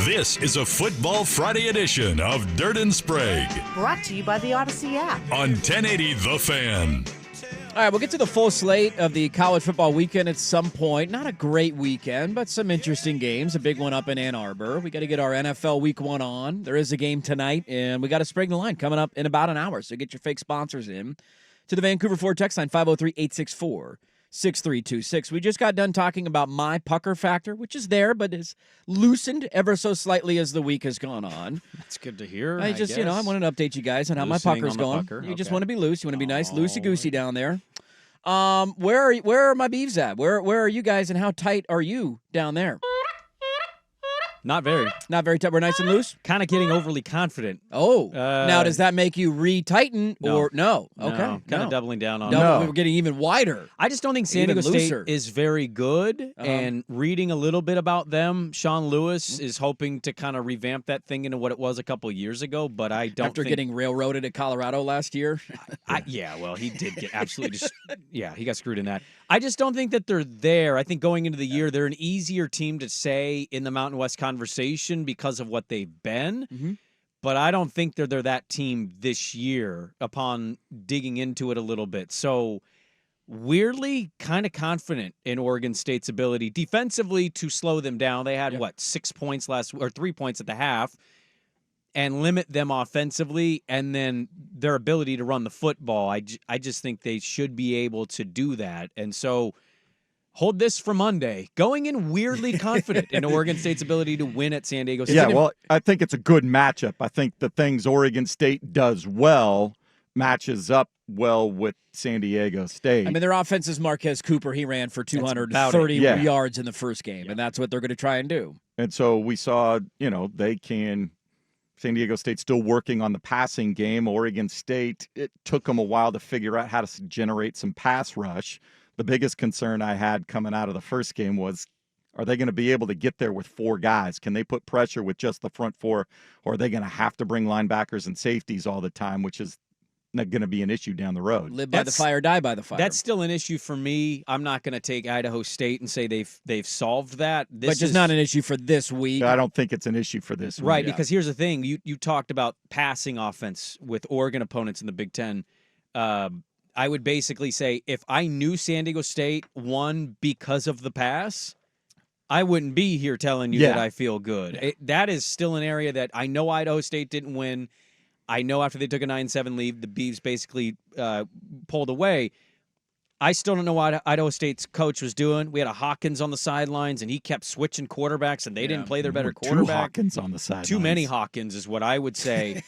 This is a Football Friday edition of Dirt and Sprague. Brought to you by the Odyssey app. On 1080 The Fan. All right, we'll get to the full slate of the college football weekend at some point. Not a great weekend, but some interesting games. A big one up in Ann Arbor. We got to get our NFL Week 1 on. There is a game tonight, and we got a Sprague the Line coming up in about an hour. So get your fake sponsors in to the Vancouver Ford text line 503-864-6326. We just got done talking about my pucker factor, which is there, but is loosened ever so slightly as the week has gone on. That's good to hear. I just, I wanted to update you guys on how my pucker's going. You just want to be loose. You want to be nice, loosey-goosey down there. Where are my beeves at? Where are you guys, and how tight are you down there? Not very. Not very tight. We're nice and loose? Kind of getting overly confident. Oh. Now, does that make you re-tighten or no? Okay. Kind of doubling down on No, we're getting even wider. I just don't think San Diego State is very good. And reading a little bit about them, Sean Lewis is hoping to kind of revamp that thing into what it was a couple years ago, but I don't After getting railroaded at Colorado last year? He did get absolutely he got screwed in that. I just don't think that they're there. I think going into the year, they're an easier team to say in the Mountain West conversation because of what they've been. Mm-hmm. But I don't think they're that team this year upon digging into it a little bit. So weirdly kind of confident in Oregon State's ability defensively to slow them down. They had 6 points 3 points at the half, and limit them offensively, and then their ability to run the football. I just think they should be able to do that. And so hold this for Monday. Going in weirdly confident in Oregon State's ability to win at San Diego State. Yeah, well, I think it's a good matchup. I think the things Oregon State does well matches up well with San Diego State. I mean, their offense is Marquez Cooper. He ran for 230 yards in the first game, and that's what they're going to try and do. And so we saw, San Diego State still working on the passing game. Oregon State, it took them a while to figure out how to generate some pass rush. The biggest concern I had coming out of the first game was, are they going to be able to get there with four guys? Can they put pressure with just the front four, or are they going to have to bring linebackers and safeties all the time, which is not going to be an issue down the road? Live by the fire, die by the fire. That's still an issue for me. I'm not going to take Idaho State and say they've solved that. But just not an issue for this week. I don't think it's an issue for this week. Right, because here's the thing. You talked about passing offense with Oregon opponents in the Big Ten. I would basically say if I knew San Diego State won because of the pass, I wouldn't be here telling you that I feel good. That is still an area that I know Idaho State didn't win. I know after they took a 9-7 lead, the Beavs basically pulled away. I still don't know what Idaho State's coach was doing. We had a Hawkins on the sidelines, and he kept switching quarterbacks, and they didn't play their better quarterback. Two Hawkins on the sidelines. Too many Hawkins is what I would say.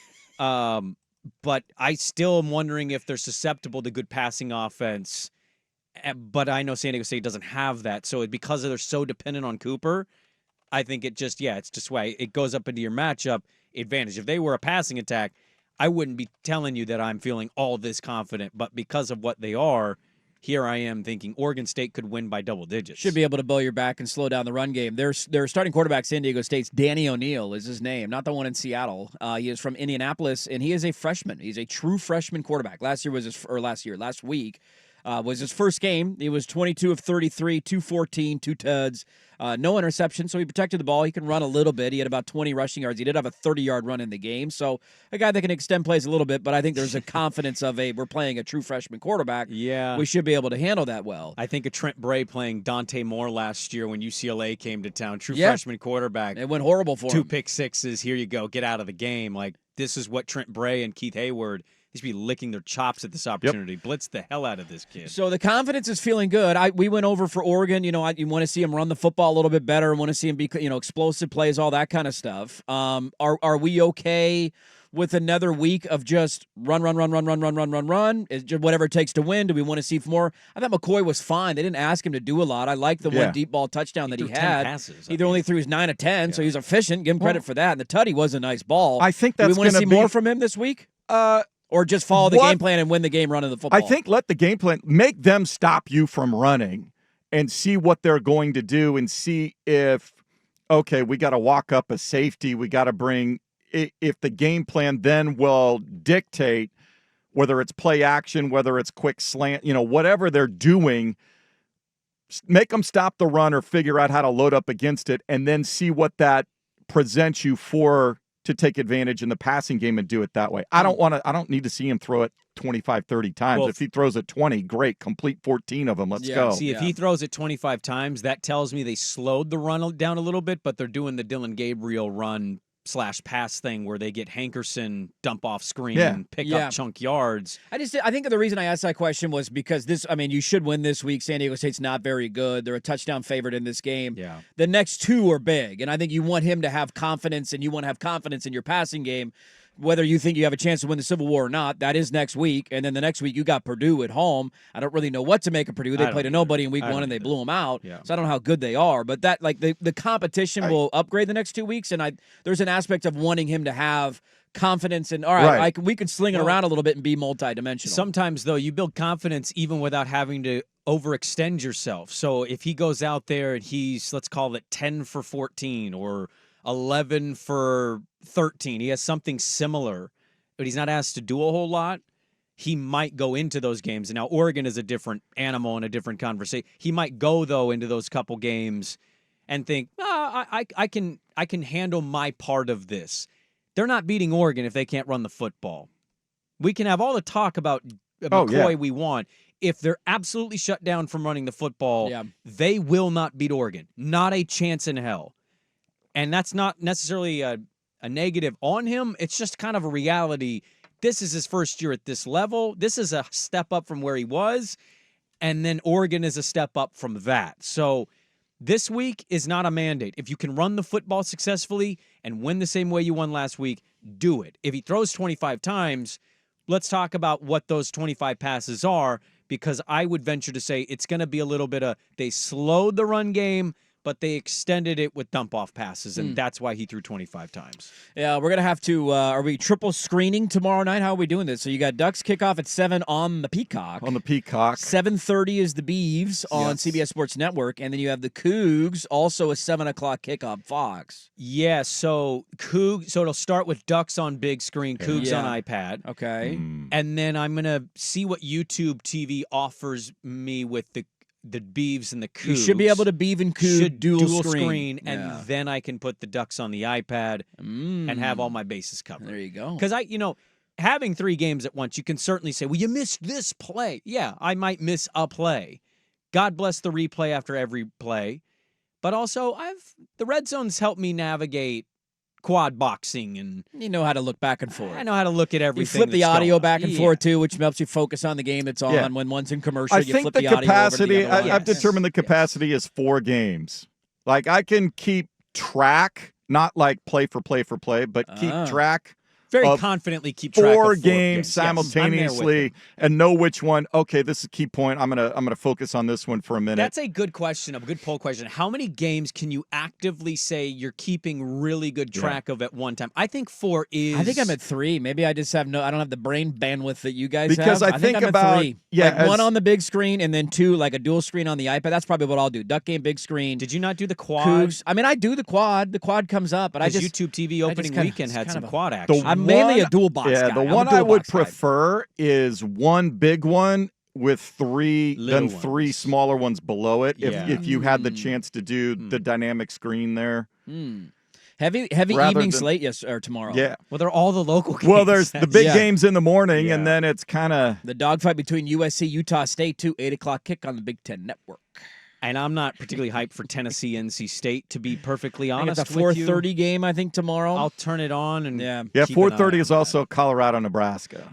But I still am wondering if they're susceptible to good passing offense. But I know San Diego State doesn't have that. So because they're so dependent on Cooper, I think it's just why it goes up into your matchup advantage. If they were a passing attack, I wouldn't be telling you that I'm feeling all this confident, but because of what they are, here I am thinking Oregon State could win by double digits. Should be able to bow your back and slow down the run game. Their starting quarterback, San Diego State's Danny O'Neal is his name, not the one in Seattle. He is from Indianapolis, and he is a freshman. He's a true freshman quarterback. Last week was his first game. He was 22 of 33, 214, 2 tuds, no interception, so he protected the ball. He can run a little bit. He had about 20 rushing yards. He did have a 30-yard run in the game, so a guy that can extend plays a little bit, but I think there's a confidence of we're playing a true freshman quarterback. Yeah. We should be able to handle that well. I think of Trent Bray playing Dante Moore last year when UCLA came to town. True freshman quarterback. It went horrible for him. 2 pick sixes. Here you go. Get out of the game. Like, this is what Trent Bray and Keith Hayward – they should be licking their chops at this opportunity. Blitz the hell out of this kid. So the confidence is feeling good. We went over for Oregon. You want to see him run the football a little bit better. Want to see him be, explosive plays, all that kind of stuff. Are we okay with another week of just run? Is just whatever it takes to win? Do we want to see more? I thought McCoy was fine. They didn't ask him to do a lot. I like the one deep ball touchdown that he had. 10 passes, he only threw his 9 of 10, so he's efficient. Give him credit for that. And the tutty was a nice ball. I think that's do we want to see more from him this week? Or just follow the game plan and win the game running the football? I think let the game plan, make them stop you from running and see what they're going to do and see if, we got to walk up a safety. We got to bring, if the game plan then will dictate whether it's play action, whether it's quick slant, whatever they're doing, make them stop the run or figure out how to load up against it and then see what that presents you to take advantage in the passing game and do it that way. I don't need to see him throw it 25, 30 times. Well, if he throws it 20, great. Complete 14 of them. Let's go. See, if he throws it 25 times, that tells me they slowed the run down a little bit, but they're doing the Dylan Gabriel run/pass thing where they get Hankerson dump off screen and pick up chunk yards. I think the reason I asked that question was because you should win this week. San Diego State's not very good. They're a touchdown favorite in this game. Yeah. The next two are big, and I think you want him to have confidence, and you want to have confidence in your passing game. Whether you think you have a chance to win the Civil War or not, that is next week. And then the next week, you got Purdue at home. I don't really know what to make of Purdue. They played a nobody in week 1, and they blew them out. Yeah. So I don't know how good they are. But that, the competition will upgrade the next 2 weeks. And there's an aspect of wanting him to have confidence. And, all right, we could sling it around a little bit and be multidimensional. Sometimes, though, you build confidence even without having to overextend yourself. So if he goes out there and he's, let's call it 10 for 14 or 11 for 13. He has something similar, but he's not asked to do a whole lot. He might go into those games. And now Oregon is a different animal and a different conversation. He might go, though, into those couple games and think, I can handle my part of this. They're not beating Oregon if they can't run the football. We can have all the talk about McCoy we want. If they're absolutely shut down from running the football, they will not beat Oregon. Not a chance in hell. And that's not necessarily a negative on him. It's just kind of a reality. This is his first year at this level. This is a step up from where he was. And then Oregon is a step up from that. So this week is not a mandate. If you can run the football successfully and win the same way you won last week, do it. If he throws 25 times, let's talk about what those 25 passes are, because I would venture to say it's going to be a little bit of they slowed the run game, but they extended it with dump-off passes, and that's why he threw 25 times. Yeah, we're going to have to are we triple screening tomorrow night? How are we doing this? So you got Ducks kickoff at 7 on the Peacock. 7:30 is the Beavs on CBS Sports Network, and then you have the Cougs, also a 7 o'clock kickoff, Fox. Yeah, so it'll start with Ducks on big screen, Cougs on iPad. Okay. And then I'm going to see what YouTube TV offers me with the Beavs and the Cougs. You should be able to Beav and Coug dual screen. And then I can put the Ducks on the iPad and have all my bases covered. There you go. Because having 3 games at once, you can certainly say, well, you missed this play. Yeah, I might miss a play. God bless the replay after every play. But also, the red zone's helped me navigate quad boxing, and you know how to look back and forth. I know how to look at everything. You flip the audio back and forth too, which helps you focus on the game that's on. When one's in commercial, you flip the audio over to the other one. I've determined the capacity is 4 games. Like I can keep track, not like play for play, but keep track. Very confidently keep track of 4 games simultaneously and know which one. Okay, this is a key point. I'm gonna focus on this one for a minute. That's a good question, a good poll question. How many games can you actively say you're keeping really good track of at one time? I think 4 is. I think I'm at 3. Maybe I just have I don't have the brain bandwidth that you guys because have. I think I'm about at 3. Like 1 on the big screen and then 2 like a dual screen on the iPad. That's probably what I'll do. Duck game, big screen. Did you not do the quad? Cougs. I mean, I do the quad. The quad comes up, but YouTube TV opening weekend had some quad action. I'm mainly a dual box guy. Yeah, the one I would prefer is 1 big one with 3 smaller ones below it. If you had the chance to do the dynamic screen there. Heavy evening slate or tomorrow. Yeah. Well, they're all the local games. Well, there's the big games in the morning, and then it's kind of the dogfight between USC, Utah State, 8 o'clock kick on the Big Ten Network. And I'm not particularly hyped for Tennessee, NC State, to be perfectly honest with you. It's a 4:30 game, I think, tomorrow. I'll turn it on. And 4:30 is also Colorado, Nebraska.